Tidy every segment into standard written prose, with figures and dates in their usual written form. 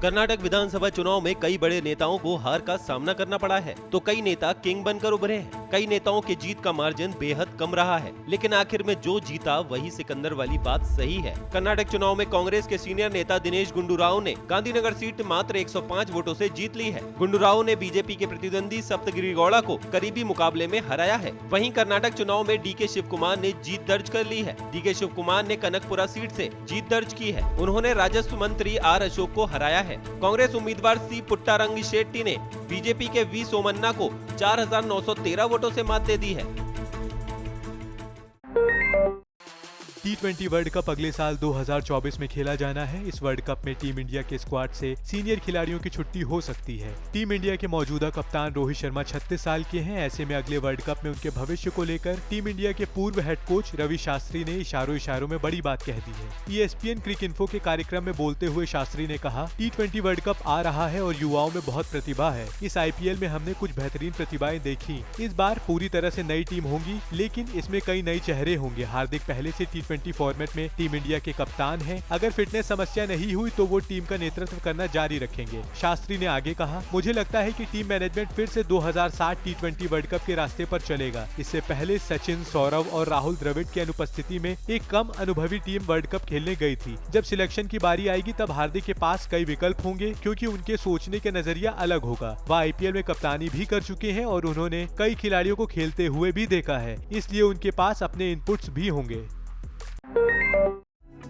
कर्नाटक विधानसभा चुनाव में कई बड़े नेताओं को हार का सामना करना पड़ा है, तो कई नेता किंग बनकर उभरे हैं। कई नेताओं के जीत का मार्जिन बेहद कम रहा है, लेकिन आखिर में जो जीता वही सिकंदर वाली बात सही है। कर्नाटक चुनाव में कांग्रेस के सीनियर नेता दिनेश गुंडू राव ने गांधीनगर सीट मात्र 105 वोटों से जीत ली है। गुंडू राव ने बीजेपी के प्रतिद्वंदी सप्तगिरी गौड़ा को करीबी मुकाबले में हराया है। वहीं कर्नाटक चुनाव में डीके शिव कुमार ने जीत दर्ज कर ली है। डीके शिव कुमार ने कनकपुरा सीट से जीत दर्ज की है। उन्होंने राजस्व मंत्री आर अशोक को हराया है। कांग्रेस उम्मीदवार सी पुट्टारंगी शेट्टी ने बीजेपी के वी सोमन्ना को 4913 वोटों से मात दे दी है। T20 वर्ल्ड कप अगले साल 2024 में खेला जाना है। इस वर्ल्ड कप में टीम इंडिया के स्क्वाड से सीनियर खिलाड़ियों की छुट्टी हो सकती है। टीम इंडिया के मौजूदा कप्तान रोहित शर्मा 36 साल के हैं। ऐसे में अगले वर्ल्ड कप में उनके भविष्य को लेकर टीम इंडिया के पूर्व हेड कोच रवि शास्त्री ने इशारों में बड़ी बात कह दी है। ESPN क्रिक इन्फो के कार्यक्रम में बोलते हुए शास्त्री ने कहा, T20 वर्ल्ड कप आ रहा है और युवाओं में बहुत प्रतिभा है। इस IPL में हमने कुछ बेहतरीन प्रतिभाएं देखी। इस बार पूरी तरह से नई टीम होंगी, लेकिन इसमें कई नए चेहरे होंगे। हार्दिक पहले से T20 फॉर्मेट में टीम इंडिया के कप्तान हैं। अगर फिटनेस समस्या नहीं हुई तो वो टीम का नेतृत्व करना जारी रखेंगे। शास्त्री ने आगे कहा, मुझे लगता है कि टीम मैनेजमेंट फिर से 2060 T20 वर्ल्ड कप के रास्ते पर चलेगा। इससे पहले सचिन, सौरव और राहुल द्रविड़ की अनुपस्थिति में एक कम अनुभवी टीम वर्ल्ड कप खेलने गई थी। जब सिलेक्शन की बारी आएगी तब हार्दिक के पास कई विकल्प होंगे, क्योंकि उनके सोचने का नजरिया अलग होगा। वह IPL में कप्तानी भी कर चुके हैं और उन्होंने कई खिलाड़ियों को खेलते हुए भी देखा है, इसलिए उनके पास अपने इनपुट्स भी होंगे।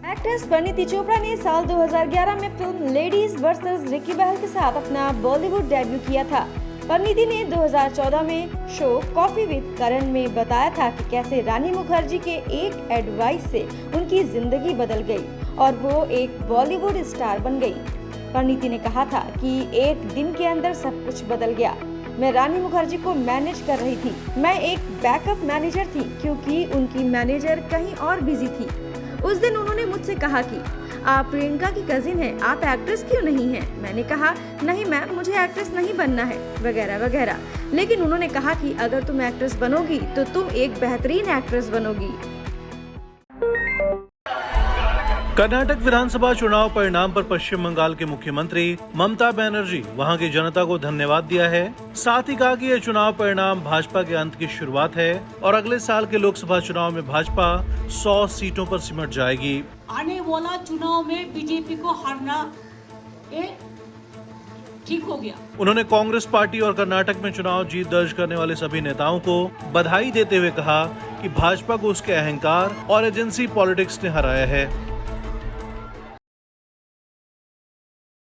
एक्ट्रेस परिणीति चोपड़ा ने साल 2011 में फिल्म लेडीज वर्सेस रिकी बहल के साथ अपना बॉलीवुड डेब्यू किया था। परिणीति ने 2014 में शो कॉफी विद करण में बताया था कि कैसे रानी मुखर्जी के एक एडवाइस से उनकी जिंदगी बदल गई और वो एक बॉलीवुड स्टार बन गई। परिणीति ने कहा था कि एक दिन के अंदर सब कुछ बदल गया। मैं रानी मुखर्जी को मैनेज कर रही थी। मैं एक बैकअप मैनेजर थी, क्योंकि उनकी मैनेजर कहीं और बिजी थी। उस दिन उन्होंने मुझसे कहा कि आप प्रियंका की कजिन हैं, आप एक्ट्रेस क्यों नहीं हैं? मैंने कहा, नहीं मैम, मुझे एक्ट्रेस नहीं बनना है, वगैरह वगैरह। लेकिन उन्होंने कहा कि अगर तुम एक्ट्रेस बनोगी तो तुम एक बेहतरीन एक्ट्रेस बनोगी। कर्नाटक विधानसभा चुनाव परिणाम पर पश्चिम बंगाल के मुख्यमंत्री ममता बनर्जी वहां की जनता को धन्यवाद दिया है। साथ ही कहा कि यह चुनाव परिणाम भाजपा के अंत की शुरुआत है और अगले साल के लोकसभा चुनाव में भाजपा 100 सीटों पर सिमट जाएगी। आने वाला चुनाव में बीजेपी को हारना ठीक हो गया। उन्होंने कांग्रेस पार्टी और कर्नाटक में चुनाव जीत दर्ज करने वाले सभी नेताओं को बधाई देते हुए कहा कि भाजपा को उसके अहंकार और एजेंसी पॉलिटिक्स ने हराया है।